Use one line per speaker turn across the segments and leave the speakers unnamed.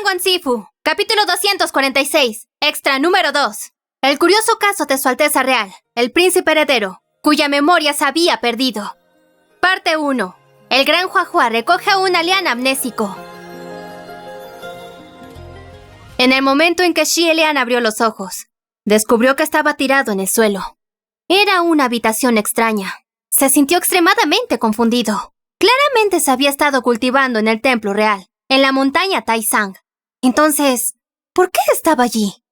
Fan Wansifu, capítulo 246, extra número 2. El curioso caso de Su Alteza Real, el príncipe heredero, cuya memoria se había perdido. Parte 1. El gran Huahua recoge a un alien amnésico. En el momento en que Xie Lian abrió los ojos, descubrió que estaba tirado en el suelo. Era una habitación extraña. Se sintió extremadamente confundido. Claramente se había estado cultivando en el templo real, en la montaña Taizang. Entonces, ¿por qué estaba allí?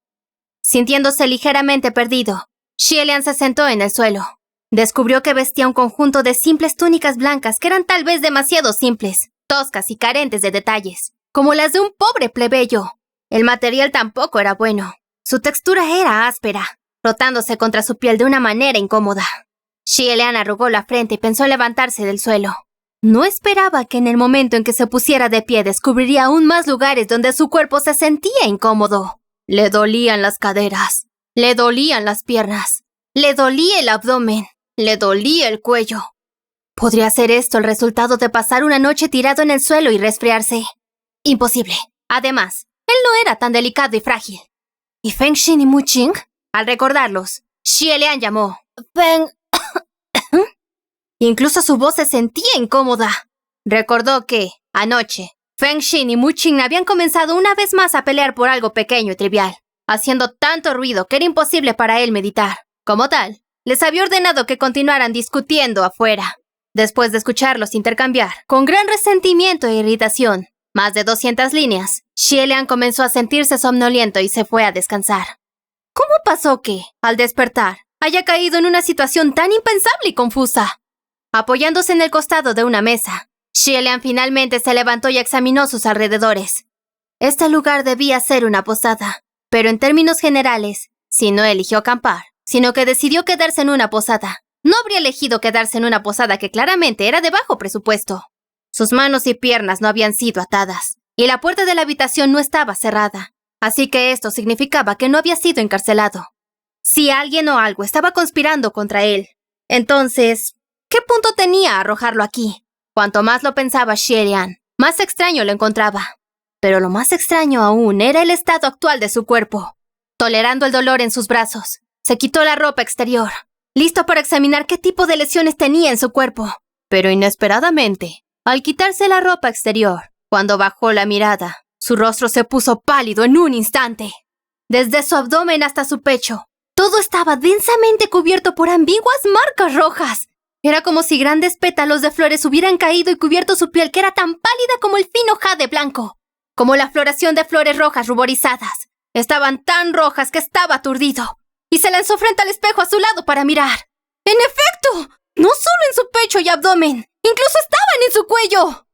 Sintiéndose ligeramente perdido, Xie Lian se sentó en el suelo. Descubrió que vestía un conjunto de simples túnicas blancas que eran tal vez demasiado simples, toscas y carentes de detalles, como las de un pobre plebeyo. El material tampoco era bueno. Su textura era áspera, rotándose contra su piel de una manera incómoda. Xie Lian arrugó la frente y pensó en levantarse del suelo. No esperaba que en el momento en que se pusiera de pie descubriría aún más lugares donde su cuerpo se sentía incómodo. Le dolían las caderas, le dolían las piernas, le dolía el abdomen, le dolía el cuello. ¿Podría ser esto el resultado de pasar una noche tirado en el suelo y resfriarse? Imposible. Además, él no era tan delicado y frágil. ¿Y Feng Xin y Mu Qing? Al recordarlos, Xie Lian llamó. Feng... Incluso su voz se sentía incómoda. Recordó que, anoche, Feng Xin y Mu Qing habían comenzado una vez más a pelear por algo pequeño y trivial, haciendo tanto ruido que era imposible para él meditar. Como tal, les había ordenado que continuaran discutiendo afuera. Después de escucharlos intercambiar, con gran resentimiento e irritación, más de 200 líneas, Xie Lian comenzó a sentirse somnoliento y se fue a descansar. ¿Cómo pasó que, al despertar, haya caído en una situación tan impensable y confusa? Apoyándose en el costado de una mesa, Xie Lian finalmente se levantó y examinó sus alrededores. Este lugar debía ser una posada, pero en términos generales, si no eligió acampar, sino que decidió quedarse en una posada, no habría elegido quedarse en una posada que claramente era de bajo presupuesto. Sus manos y piernas no habían sido atadas, y la puerta de la habitación no estaba cerrada, así que esto significaba que no había sido encarcelado. Si alguien o algo estaba conspirando contra él, entonces, ¿qué punto tenía arrojarlo aquí? Cuanto más lo pensaba Xie Lian, más extraño lo encontraba. Pero lo más extraño aún era el estado actual de su cuerpo. Tolerando el dolor en sus brazos, se quitó la ropa exterior, listo para examinar qué tipo de lesiones tenía en su cuerpo. Pero inesperadamente, al quitarse la ropa exterior, cuando bajó la mirada, su rostro se puso pálido en un instante. Desde su abdomen hasta su pecho, todo estaba densamente cubierto por ambiguas marcas rojas. Era como si grandes pétalos de flores hubieran caído y cubierto su piel, que era tan pálida como el fino jade blanco, como la floración de flores rojas ruborizadas. Estaban tan rojas que estaba aturdido, y se lanzó frente al espejo a su lado para mirar. ¡En efecto! No solo en su pecho y abdomen, incluso estaban en su cuello.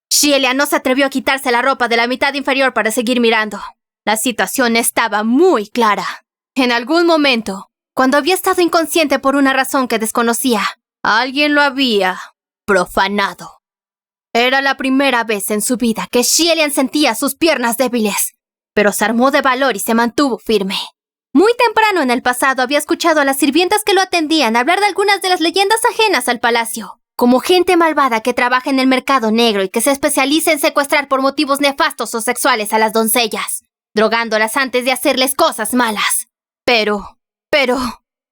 Xie Lian no se atrevió a quitarse la ropa de la mitad inferior para seguir mirando. La situación estaba muy clara. En algún momento, cuando había estado inconsciente por una razón que desconocía, alguien lo había profanado. Era la primera vez en su vida que Xie Lian sentía sus piernas débiles, pero se armó de valor y se mantuvo firme. Muy temprano en el pasado había escuchado a las sirvientas que lo atendían hablar de algunas de las leyendas ajenas al palacio, como gente malvada que trabaja en el mercado negro y que se especializa en secuestrar por motivos nefastos o sexuales a las doncellas, drogándolas antes de hacerles cosas malas. Pero,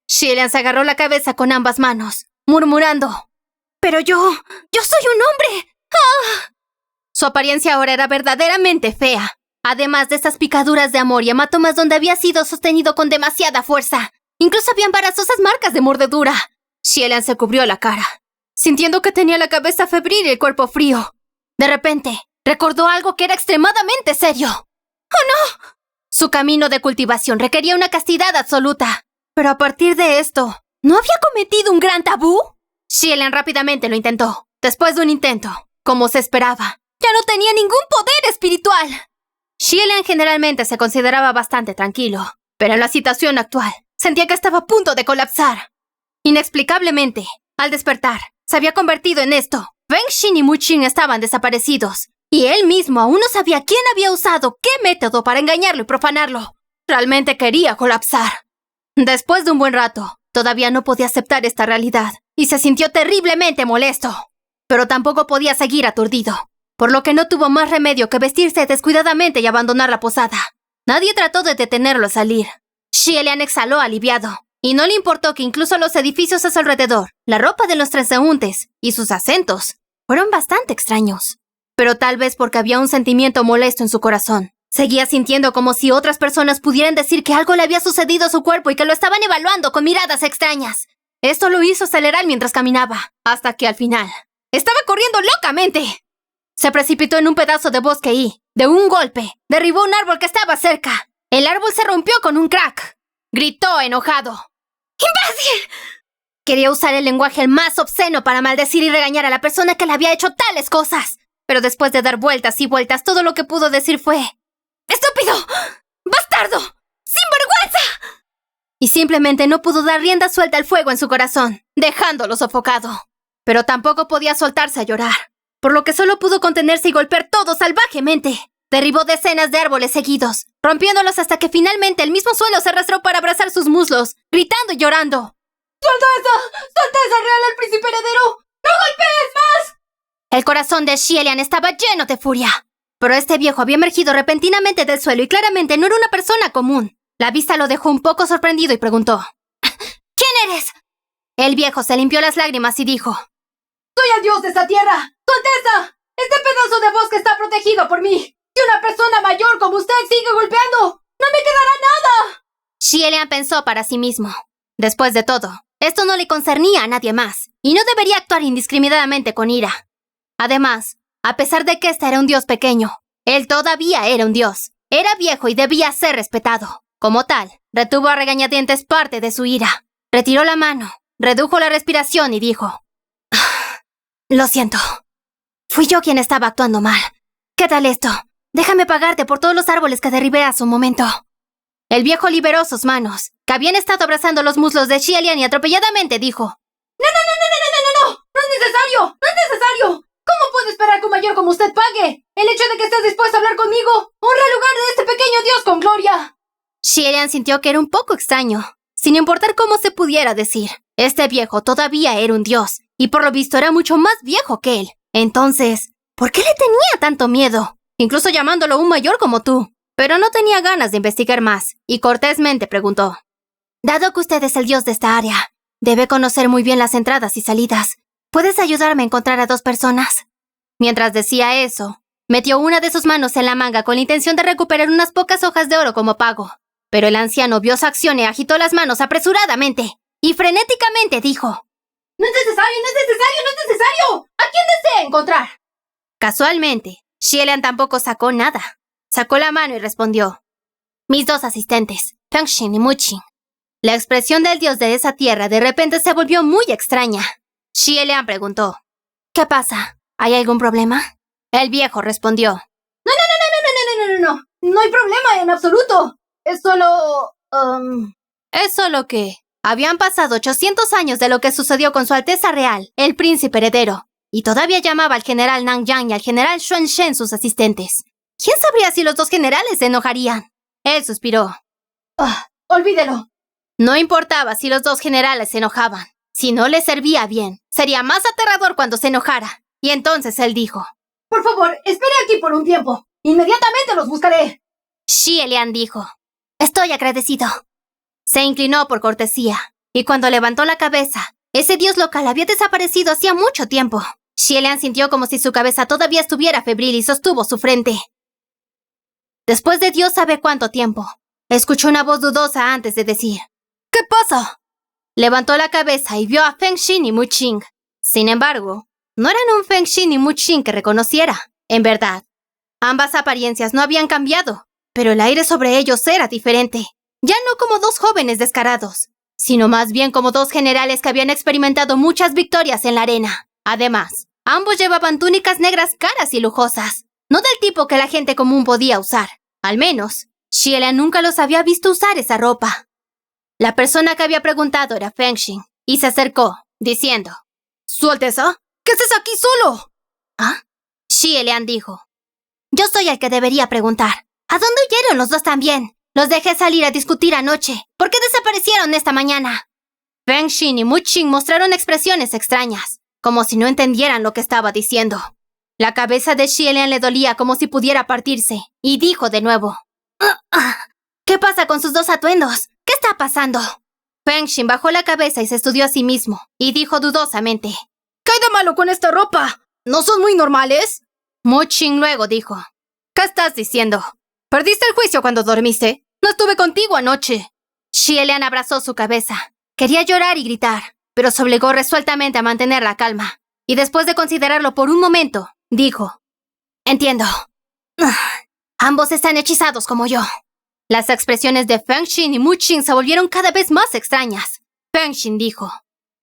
Xie Lian se agarró la cabeza con ambas manos, murmurando, «Pero yo soy un hombre». ¡Ah! Su apariencia ahora era verdaderamente fea, además de esas picaduras de amor y hematomas donde había sido sostenido con demasiada fuerza. Incluso había embarazosas marcas de mordedura. Xie Lian se cubrió la cara, sintiendo que tenía la cabeza febril y el cuerpo frío. De repente, recordó algo que era extremadamente serio. ¡Oh, no! Su camino de cultivación requería una castidad absoluta. Pero a partir de esto, ¿no había cometido un gran tabú? Xie Lian rápidamente lo intentó. Después de un intento, como se esperaba, ya no tenía ningún poder espiritual. Xie Lian generalmente se consideraba bastante tranquilo, pero en la situación actual, sentía que estaba a punto de colapsar. Inexplicablemente, al despertar, se había convertido en esto. Feng Xin y Mu Qing estaban desaparecidos, y él mismo aún no sabía quién había usado qué método para engañarlo y profanarlo. Realmente quería colapsar. Después de un buen rato, todavía no podía aceptar esta realidad, y se sintió terriblemente molesto. Pero tampoco podía seguir aturdido. por lo que no tuvo más remedio que vestirse descuidadamente y abandonar la posada. Nadie trató de detenerlo al salir. Xie Lian exhaló aliviado, y no le importó que incluso los edificios a su alrededor, la ropa de los transeúntes y sus acentos fueron bastante extraños. Pero tal vez porque había un sentimiento molesto en su corazón. Seguía sintiendo como si otras personas pudieran decir que algo le había sucedido a su cuerpo y que lo estaban evaluando con miradas extrañas. Esto lo hizo acelerar mientras caminaba, hasta que al final estaba corriendo locamente. Se precipitó en un pedazo de bosque y, de un golpe, derribó un árbol que estaba cerca. El árbol se rompió con un crack. Gritó enojado. ¡Imbécil! Quería usar el lenguaje más obsceno para maldecir y regañar a la persona que le había hecho tales cosas. Pero después de dar vueltas y vueltas, todo lo que pudo decir fue: ¡estúpido! ¡Bastardo! ¡Sinvergüenza! Y simplemente no pudo dar rienda suelta al fuego en su corazón, dejándolo sofocado. Pero tampoco podía soltarse a llorar, por lo que solo pudo contenerse y golpear todo salvajemente. Derribó decenas de árboles seguidos, rompiéndolos hasta que finalmente el mismo suelo se arrastró para abrazar sus muslos, gritando y llorando. ¡Su Alteza Real, el Príncipe Heredero! ¡No golpees más! El corazón de Xie Lian estaba lleno de furia. Pero este viejo había emergido repentinamente del suelo y claramente no era una persona común. La vista lo dejó un poco sorprendido y preguntó: ¿quién eres? El viejo se limpió las lágrimas y dijo: soy el dios de esta tierra. ¡Su Alteza! Este pedazo de bosque está protegido por mí. Si una persona mayor como usted sigue golpeando, ¡no me quedará nada! Xie Lian pensó para sí mismo. Después de todo, esto no le concernía a nadie más, y no debería actuar indiscriminadamente con ira. Además, a pesar de que este era un dios pequeño, él todavía era un dios. Era viejo y debía ser respetado. Como tal, retuvo a regañadientes parte de su ira. Retiró la mano, redujo la respiración y dijo: lo siento. Fui yo quien estaba actuando mal. ¿Qué tal esto? Déjame pagarte por todos los árboles que derribé hace un momento. El viejo liberó sus manos, que habían estado abrazando los muslos de Xie Lian, y atropelladamente dijo: ¡No! ¡No es necesario! ¡No es necesario! ¿Cómo puedo esperar que un mayor como usted pague? El hecho de que estés dispuesto a hablar conmigo honra el lugar de este pequeño dios con gloria. Xie Lian sintió que era un poco extraño, sin importar cómo se pudiera decir. Este viejo todavía era un dios, y por lo visto era mucho más viejo que él. Entonces, ¿por qué le tenía tanto miedo? Incluso llamándolo un mayor como tú. Pero no tenía ganas de investigar más, y cortésmente preguntó: dado que usted es el dios de esta área, debe conocer muy bien las entradas y salidas. ¿Puedes ayudarme a encontrar a 2 personas? Mientras decía eso, metió una de sus manos en la manga con la intención de recuperar unas pocas hojas de oro como pago. Pero el anciano vio su acción y agitó las manos apresuradamente, y frenéticamente dijo: ¡No es necesario! ¡No es necesario! ¡No es necesario! ¿A quién desea encontrar? Casualmente, Xie Lian tampoco sacó nada. Sacó la mano y respondió: mis 2 asistentes, Fengxin y Muqing. La expresión del dios de esa tierra de repente se volvió muy extraña. Xie Lian preguntó: ¿qué pasa? ¿Hay algún problema? El viejo respondió: No. No hay problema en absoluto. Es solo... Es solo que habían pasado 800 años de lo que sucedió con su Alteza Real, el Príncipe Heredero, y todavía llamaba al general Nan Yang y al general Xuan Shen sus asistentes. ¿Quién sabría si los 2 generales se enojarían? Él suspiró. Olvídelo. No importaba si los 2 generales se enojaban. Si no le servía bien, sería más aterrador cuando se enojara. Y entonces él dijo: por favor, espere aquí por un tiempo. Inmediatamente los buscaré. Xie Lian dijo: estoy agradecido. Se inclinó por cortesía, y cuando levantó la cabeza, ese dios local había desaparecido hacía mucho tiempo. Xie Lian sintió como si su cabeza todavía estuviera febril y sostuvo su frente. Después de Dios sabe cuánto tiempo, escuchó una voz dudosa antes de decir: ¿qué pasa? Levantó la cabeza y vio a Fengxin y Muqing. Sin embargo, no eran un Fengxin y Muqing que reconociera. En verdad, ambas apariencias no habían cambiado, pero el aire sobre ellos era diferente. Ya no como 2 jóvenes descarados, sino más bien como 2 generales que habían experimentado muchas victorias en la arena. Además, ambos llevaban túnicas negras caras y lujosas, no del tipo que la gente común podía usar. Al menos, Xie Lian nunca los había visto usar esa ropa. La persona que había preguntado era Fengxin, y se acercó, diciendo: ¿Su Alteza? ¿Qué haces aquí solo? ¿Ah? Xie Lian dijo: yo soy el que debería preguntar. ¿A dónde huyeron los 2 también? Los dejé salir a discutir anoche. ¿Por qué desaparecieron esta mañana? Fengxin y Muqing mostraron expresiones extrañas, como si no entendieran lo que estaba diciendo. La cabeza de Xielian le dolía como si pudiera partirse, y dijo de nuevo. ¿Qué pasa con sus dos atuendos? ¿Qué está pasando? Fengxin bajó la cabeza y se estudió a sí mismo, y dijo dudosamente. ¿Qué hay de malo con esta ropa? ¿No son muy normales? Muqing luego dijo. ¿Qué estás diciendo? ¿Perdiste el juicio cuando dormiste? No estuve contigo anoche. Xielian abrazó su cabeza. Quería llorar y gritar, pero se obligó resueltamente a mantener la calma. Y después de considerarlo por un momento, dijo. Entiendo. Ambos están hechizados como yo. Las expresiones de Fengxin y Muqing se volvieron cada vez más extrañas. Fengxin dijo.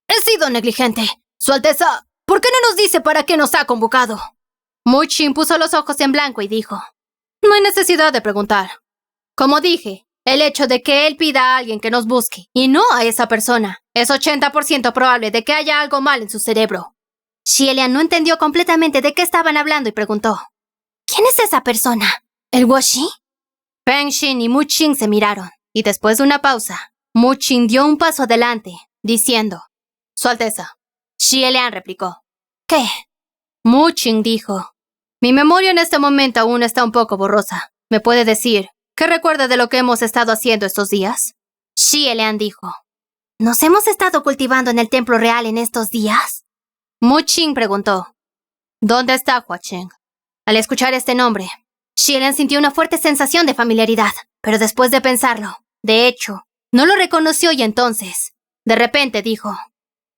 He sido negligente. Su Alteza, ¿por qué no nos dice para qué nos ha convocado? Muqing puso los ojos en blanco y dijo. No hay necesidad de preguntar. Como dije, el hecho de que él pida a alguien que nos busque, y no a esa persona, es 80% probable de que haya algo mal en su cerebro. Xielian no entendió completamente de qué estaban hablando y preguntó. ¿Quién es esa persona? ¿El Guoxi? Fengxin y Muqing se miraron, y después de una pausa, Muqing dio un paso adelante, diciendo. Su Alteza. Xielian replicó. ¿Qué? Muqing dijo. Mi memoria en este momento aún está un poco borrosa. ¿Me puede decir qué recuerda de lo que hemos estado haciendo estos días? Xielian dijo. ¿Nos hemos estado cultivando en el templo real en estos días? Muqing preguntó. ¿Dónde está Hua Cheng? Al escuchar este nombre, Xielian sintió una fuerte sensación de familiaridad, pero después de pensarlo, de hecho, no lo reconoció y entonces, de repente dijo.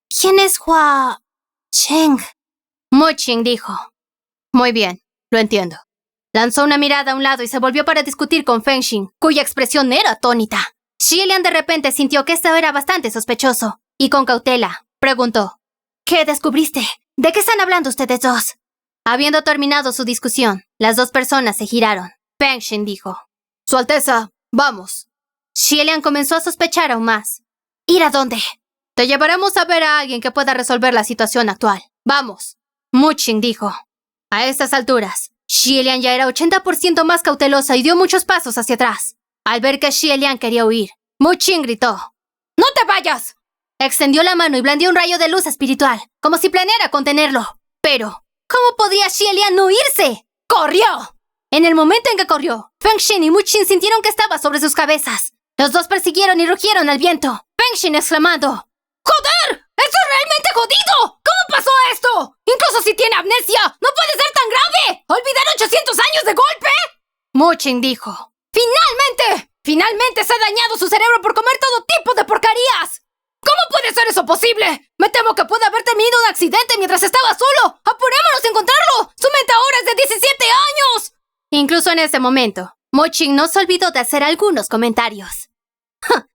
¿Quién es Hua Cheng? Muqing dijo. Muy bien, lo entiendo. Lanzó una mirada a un lado y se volvió para discutir con Fengxin, cuya expresión era atónita. Xielian de repente sintió que esto era bastante sospechoso, y con cautela, preguntó. ¿Qué descubriste? ¿De qué están hablando ustedes dos? Habiendo terminado su discusión, las dos personas se giraron. Fengxin dijo. Su Alteza, vamos. Xielian comenzó a sospechar aún más. ¿Ir a dónde? Te llevaremos a ver a alguien que pueda resolver la situación actual. Vamos. Muqing dijo. A estas alturas, Xielian ya era 80% más cautelosa y dio muchos pasos hacia atrás. Al ver que Xielian quería huir, Muqing gritó. ¡No te vayas! Extendió la mano y blandió un rayo de luz espiritual, como si planeara contenerlo. Pero, ¿cómo podía Xielian no irse? ¡Corrió! En el momento en que corrió, Fengxin y Muqing sintieron que estaba sobre sus cabezas. Los dos persiguieron y rugieron al viento. Fengxin exclamando. ¡Joder! ¡Esto es realmente jodido! ¿Cómo pasó esto? Incluso si tiene amnesia, ¡no puede ser tan grave! ¿Olvidar 800 años de golpe? Muqing dijo. ¡Finalmente! ¡Finalmente se ha dañado su cerebro por comer todo tipo de porquerías! ¿Cómo puede ser eso posible? Me temo que puede haber tenido un accidente mientras estaba solo. ¡Apurémonos a encontrarlo! ¡Su mente ahora es de 17 años! Incluso en ese momento, Muqing no se olvidó de hacer algunos comentarios.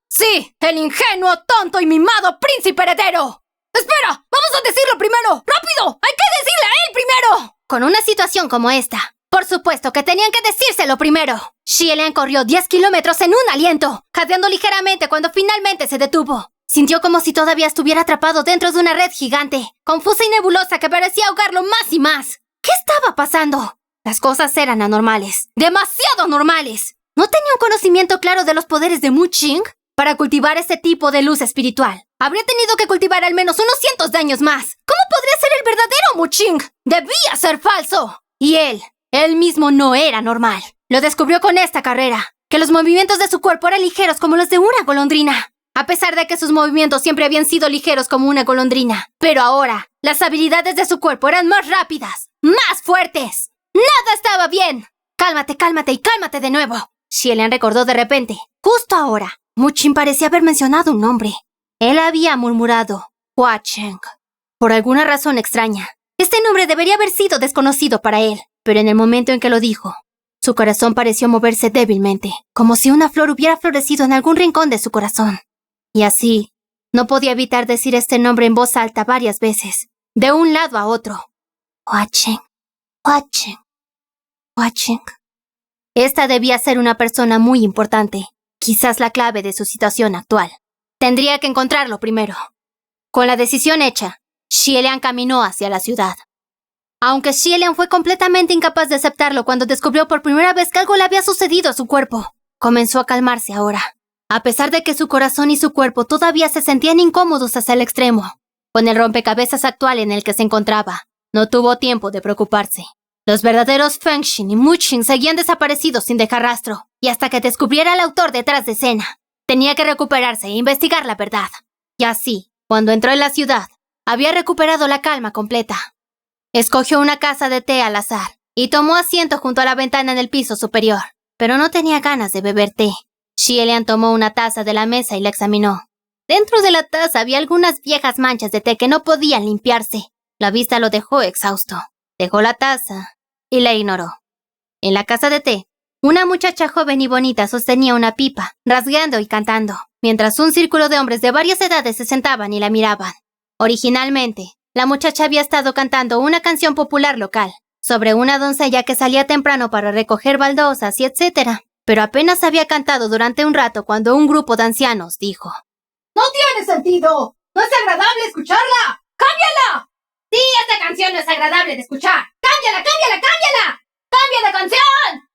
¡Sí! ¡El ingenuo, tonto y mimado príncipe heredero! ¡Espera! ¡Vamos a decirlo primero! ¡Rápido! ¡Hay que decirle a él primero! Con una situación como esta, por supuesto que tenían que decírselo primero. Xielian corrió 10 kilómetros en un aliento, jadeando ligeramente cuando finalmente se detuvo. Sintió como si todavía estuviera atrapado dentro de una red gigante, confusa y nebulosa que parecía ahogarlo más y más. ¿Qué estaba pasando? Las cosas eran anormales, demasiado anormales. ¿No tenía un conocimiento claro de los poderes de Muqing? Para cultivar ese tipo de luz espiritual, habría tenido que cultivar al menos unos cientos de años más. ¿Cómo podría ser el verdadero Muqing? ¡Debía ser falso! Y él mismo no era normal. Lo descubrió con esta carrera, que los movimientos de su cuerpo eran ligeros como los de una golondrina. A pesar de que sus movimientos siempre habían sido ligeros como una golondrina. Pero ahora, las habilidades de su cuerpo eran más rápidas, más fuertes. ¡Nada estaba bien! Cálmate, cálmate y cálmate de nuevo. Xielian recordó de repente, justo ahora, Muqing parecía haber mencionado un nombre. Él había murmurado, Hua Cheng. Por alguna razón extraña, este nombre debería haber sido desconocido para él, pero en el momento en que lo dijo, su corazón pareció moverse débilmente, como si una flor hubiera florecido en algún rincón de su corazón. Y así, no podía evitar decir este nombre en voz alta varias veces, de un lado a otro. Hua Cheng, Hua Cheng, Hua Cheng. Esta debía ser una persona muy importante, quizás la clave de su situación actual. Tendría que encontrarlo primero. Con la decisión hecha, Xielian caminó hacia la ciudad. Aunque Xielian fue completamente incapaz de aceptarlo cuando descubrió por primera vez que algo le había sucedido a su cuerpo, comenzó a calmarse ahora. A pesar de que su corazón y su cuerpo todavía se sentían incómodos hasta el extremo, con el rompecabezas actual en el que se encontraba, No tuvo tiempo de preocuparse. Los verdaderos Fengxin y Muqing seguían desaparecidos sin dejar rastro, y hasta que descubriera al autor detrás de escena, tenía que recuperarse e investigar la verdad. Y así, cuando entró en la ciudad, había recuperado la calma completa. Escogió una casa de té al azar y tomó asiento junto a la ventana en el piso superior, pero no tenía ganas de beber té. Xielian tomó una taza de la mesa y la examinó. Dentro de la taza había algunas viejas manchas de té que no podían limpiarse. La vista lo dejó exhausto. Dejó la taza y la ignoró. En la casa de té, una muchacha joven y bonita sostenía una pipa, rasgueando y cantando, mientras un círculo de hombres de varias edades se sentaban y la miraban. Originalmente, la muchacha había estado cantando una canción popular local, sobre una doncella que salía temprano para recoger baldosas y etc., pero apenas había cantado durante un rato cuando un grupo de ancianos dijo:
¡No tiene sentido! ¡No es agradable escucharla! ¡Cámbiala! ¡Sí, esta canción no es agradable de escuchar! ¡Cámbiala, cámbiala, cámbiala! ¡Cambia de canción!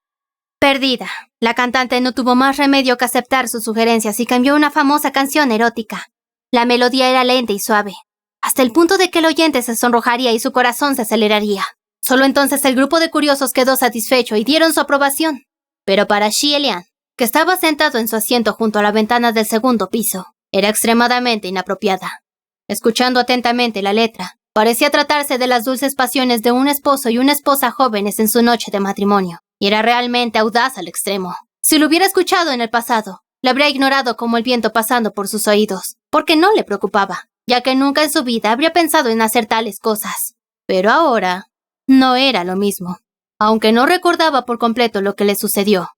Perdida, la cantante no tuvo más remedio que aceptar sus sugerencias y cambió una famosa canción erótica. La melodía era lenta y suave, hasta el punto de que el oyente se sonrojaría y su corazón se aceleraría. Solo entonces el grupo de curiosos quedó satisfecho y dieron su aprobación. Pero para Xielian, que estaba sentado en su asiento junto a la ventana del segundo piso, era extremadamente inapropiada. Escuchando atentamente la letra, parecía tratarse de las dulces pasiones de un esposo y una esposa jóvenes en su noche de matrimonio, y era realmente audaz al extremo. Si lo hubiera escuchado en el pasado, lo habría ignorado como el viento pasando por sus oídos, porque no le preocupaba, ya que nunca en su vida habría pensado en hacer tales cosas. Pero ahora, no era lo mismo, aunque no recordaba por completo lo que le sucedió.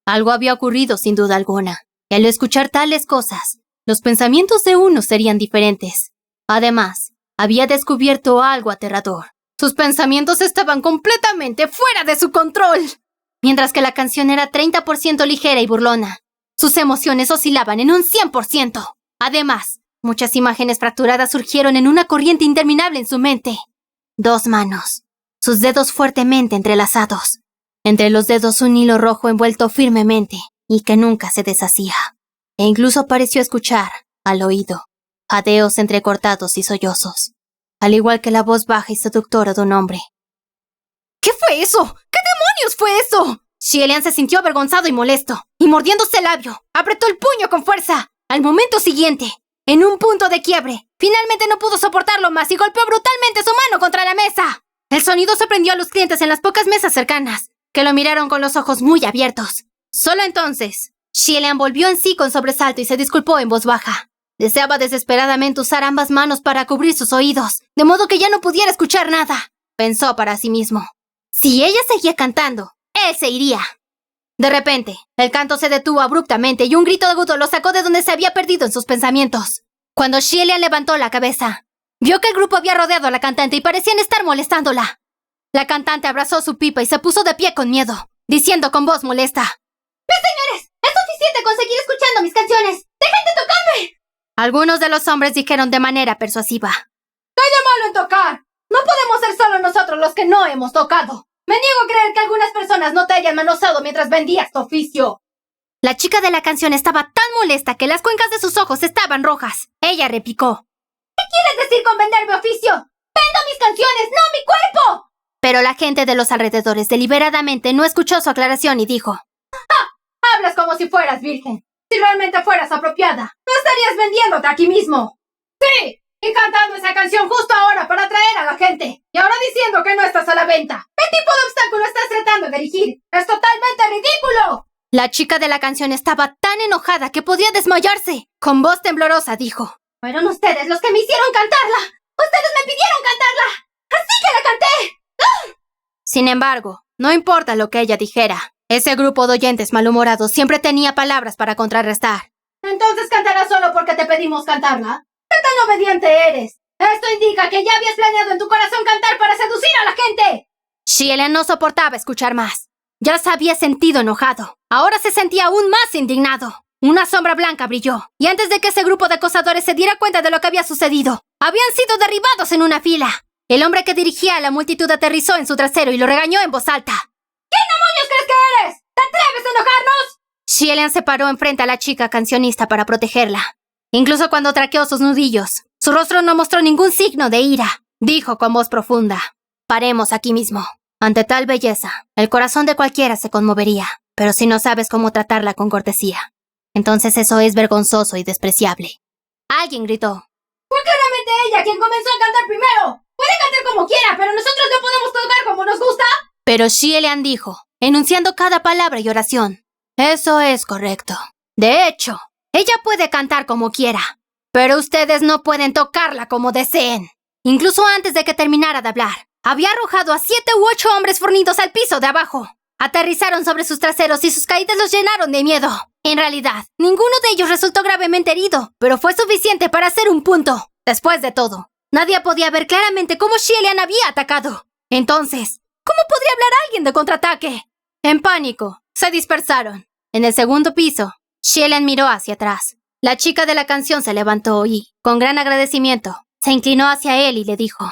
Algo había ocurrido sin duda alguna, y al escuchar tales cosas, los pensamientos de uno serían diferentes. Además, había descubierto algo aterrador. Sus pensamientos estaban completamente fuera de su control. Mientras que la canción era 30% ligera y burlona, sus emociones oscilaban en un 100%. Además, muchas imágenes fracturadas surgieron en una corriente interminable en su mente. 2 manos, sus dedos fuertemente entrelazados. Entre los dedos un hilo rojo envuelto firmemente y que nunca se deshacía. E incluso pareció escuchar, al oído, jadeos entrecortados y sollozos, al igual que la voz baja y seductora de un hombre.
¿Qué fue eso? ¿Qué demonios fue eso?
Xielian se sintió avergonzado y molesto, y mordiéndose el labio, apretó el puño con fuerza. Al momento siguiente, en un punto de quiebre, finalmente no pudo soportarlo más y golpeó brutalmente su mano contra la mesa. El sonido sorprendió a los clientes en las pocas mesas cercanas, que lo miraron con los ojos muy abiertos. Solo entonces, Xielian volvió en sí con sobresalto y se disculpó en voz baja. Deseaba desesperadamente usar ambas manos para cubrir sus oídos, de modo que ya no pudiera escuchar nada. Pensó para sí mismo: si ella seguía cantando, él se iría. De repente, el canto se detuvo abruptamente y un grito agudo lo sacó de donde se había perdido en sus pensamientos. Cuando Xielian levantó la cabeza, vio que el grupo había rodeado a la cantante y parecían estar molestándola. La cantante abrazó su pipa y se puso de pie con miedo, diciendo con voz molesta:
¡Mis señores! ¡Es suficiente con seguir escuchando mis canciones! ¡Dejen de tocarme!
Algunos de los hombres dijeron de manera persuasiva:
¿qué hay de malo en tocar? No podemos ser solo nosotros los que no hemos tocado. Me niego a creer que algunas personas no te hayan manoseado mientras vendías tu oficio.
La chica de la canción estaba tan molesta que las cuencas de sus ojos estaban rojas. Ella replicó:
¿qué quieres decir con vender mi oficio? ¡Vendo mis canciones, no mi cuerpo!
Pero la gente de los alrededores deliberadamente no escuchó su aclaración y dijo:
¡ja! Hablas como si fueras virgen. Si realmente fueras apropiada, no estarías vendiéndote aquí mismo. ¡Sí! Y cantando esa canción justo ahora para atraer a la gente. Y ahora diciendo que no estás a la venta. ¿Qué tipo de obstáculo estás tratando de erigir? ¡Es totalmente ridículo!
La chica de la canción estaba tan enojada que podía desmayarse. Con voz temblorosa dijo:
fueron ustedes los que me hicieron cantarla. ¡Ustedes me pidieron cantarla! ¡Así que la canté! ¡Ah!
Sin embargo, no importa lo que ella dijera, ese grupo de oyentes malhumorados siempre tenía palabras para contrarrestar.
¿Entonces cantarás solo porque te pedimos cantarla? ¿Qué tan obediente eres? Esto indica que ya habías planeado en tu corazón cantar para seducir a la gente.
Xielian no soportaba escuchar más. Ya se había sentido enojado. Ahora se sentía aún más indignado. Una sombra blanca brilló, y antes de que ese grupo de acosadores se diera cuenta de lo que había sucedido, habían sido derribados en una fila. El hombre que dirigía a la multitud aterrizó en su trasero y lo regañó en voz alta.
¿Quién demonios crees que eres? ¿Te atreves a enojarnos?
Xielian se paró enfrente a la chica cancionista para protegerla. Incluso cuando traqueó sus nudillos, su rostro no mostró ningún signo de ira. Dijo con voz profunda: Paremos aquí mismo. Ante tal belleza, el corazón de cualquiera se conmovería, pero si no sabes cómo tratarla con cortesía, entonces eso es vergonzoso y despreciable. Alguien gritó.
Fue claramente ella quien comenzó a cantar primero. Puede cantar como quiera, pero nosotros no podemos tocar como nos gusta.
Pero Xie Lian dijo, enunciando cada palabra y oración. Eso es correcto. De hecho, ella puede cantar como quiera, pero ustedes no pueden tocarla como deseen. Incluso antes de que terminara de hablar, había arrojado a 7 u 8 hombres fornidos al piso de abajo. Aterrizaron sobre sus traseros y sus caídas los llenaron de miedo. En realidad, ninguno de ellos resultó gravemente herido, pero fue suficiente para hacer un punto. Después de todo, nadie podía ver claramente cómo Xie Lian había atacado. Entonces, ¿cómo podría hablar alguien de contraataque? En pánico, se dispersaron. En el segundo piso, Xie Lian miró hacia atrás. La chica de la canción se levantó y, con gran agradecimiento, se inclinó hacia él y le dijo: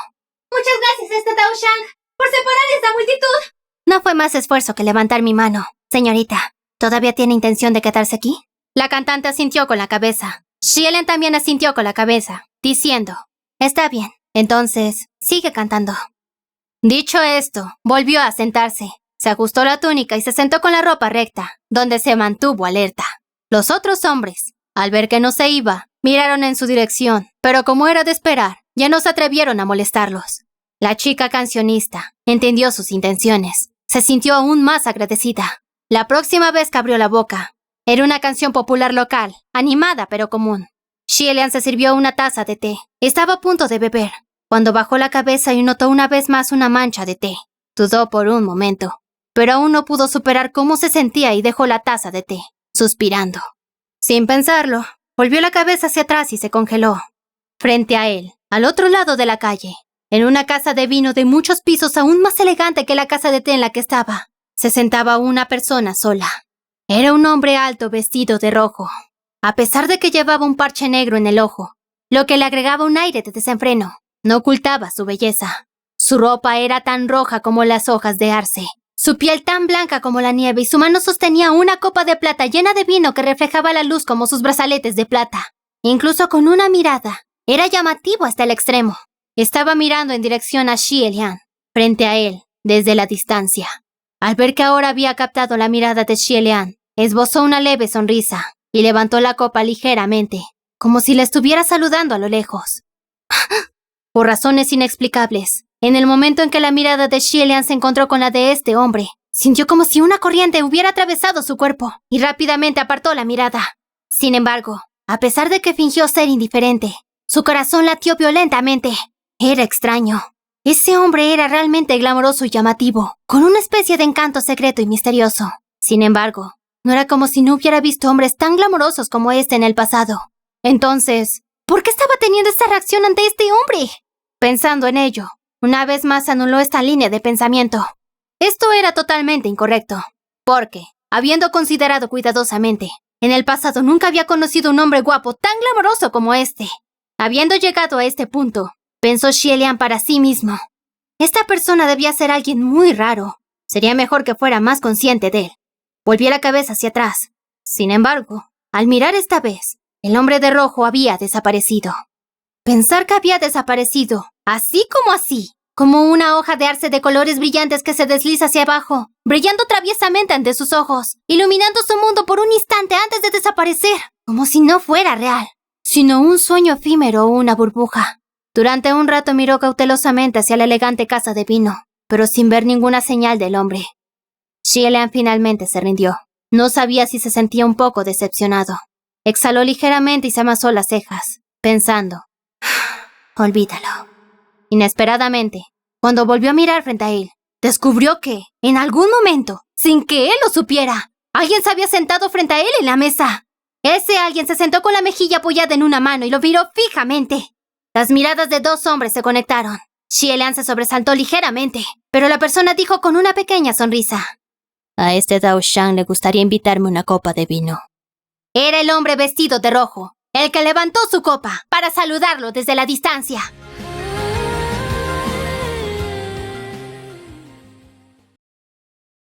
Muchas gracias, Dao Shang, por separar esta multitud.
No fue más esfuerzo que levantar mi mano, señorita. ¿Todavía tiene intención de quedarse aquí? La cantante asintió con la cabeza. Xie Lian también asintió con la cabeza, diciendo: Está bien, entonces, sigue cantando. Dicho esto, volvió a sentarse. Se ajustó la túnica y se sentó con la ropa recta, donde se mantuvo alerta. Los otros hombres, al ver que no se iba, miraron en su dirección, pero como era de esperar, ya no se atrevieron a molestarlos. La chica cancionista entendió sus intenciones. Se sintió aún más agradecida. La próxima vez que abrió la boca, era una canción popular local, animada pero común. Xie Lian se sirvió una taza de té. Estaba a punto de beber, cuando bajó la cabeza y notó una vez más una mancha de té. Dudó por un momento, pero aún no pudo superar cómo se sentía y dejó la taza de té, suspirando. Sin pensarlo, volvió la cabeza hacia atrás y se congeló. Frente a él, al otro lado de la calle, en una casa de vino de muchos pisos aún más elegante que la casa de té en la que estaba, se sentaba una persona sola. Era un hombre alto vestido de rojo, a pesar de que llevaba un parche negro en el ojo, lo que le agregaba un aire de desenfreno. No ocultaba su belleza. Su ropa era tan roja como las hojas de arce, su piel tan blanca como la nieve y su mano sostenía una copa de plata llena de vino que reflejaba la luz como sus brazaletes de plata. Incluso con una mirada, era llamativo hasta el extremo. Estaba mirando en dirección a Xie Lian, frente a él, desde la distancia. Al ver que ahora había captado la mirada de Xie Lian, esbozó una leve sonrisa y levantó la copa ligeramente, como si la estuviera saludando a lo lejos. Por razones inexplicables, en el momento en que la mirada de Xie Lian se encontró con la de este hombre, sintió como si una corriente hubiera atravesado su cuerpo y rápidamente apartó la mirada. Sin embargo, a pesar de que fingió ser indiferente, su corazón latió violentamente. Era extraño. Ese hombre era realmente glamoroso y llamativo, con una especie de encanto secreto y misterioso. Sin embargo, no era como si no hubiera visto hombres tan glamorosos como este en el pasado. Entonces, ¿por qué estaba teniendo esta reacción ante este hombre? Pensando en ello, una vez más anuló esta línea de pensamiento. Esto era totalmente incorrecto, porque, habiendo considerado cuidadosamente, en el pasado nunca había conocido un hombre guapo tan glamoroso como este. Habiendo llegado a este punto, pensó Xie Lian para sí mismo. Esta persona debía ser alguien muy raro. Sería mejor que fuera más consciente de él. Volvió la cabeza hacia atrás. Sin embargo, al mirar esta vez, el hombre de rojo había desaparecido. Pensar que había desaparecido, así, como una hoja de arce de colores brillantes que se desliza hacia abajo, brillando traviesamente ante sus ojos, iluminando su mundo por un instante antes de desaparecer, como si no fuera real, sino un sueño efímero o una burbuja. Durante un rato miró cautelosamente hacia la elegante casa de vino, pero sin ver ninguna señal del hombre. Xie Lian finalmente se rindió. No sabía si se sentía un poco decepcionado. Exhaló ligeramente y se amasó las cejas, pensando: olvídalo. Inesperadamente, cuando volvió a mirar frente a él, descubrió que, en algún momento, sin que él lo supiera, alguien se había sentado frente a él en la mesa. Ese alguien se sentó con la mejilla apoyada en una mano y lo miró fijamente. Las miradas de dos hombres se conectaron. Xie Lian se sobresaltó ligeramente, pero la persona dijo con una pequeña sonrisa: a este Dao Shang le gustaría invitarme una copa de vino. Era el hombre vestido de rojo, el que levantó su copa para saludarlo desde la distancia.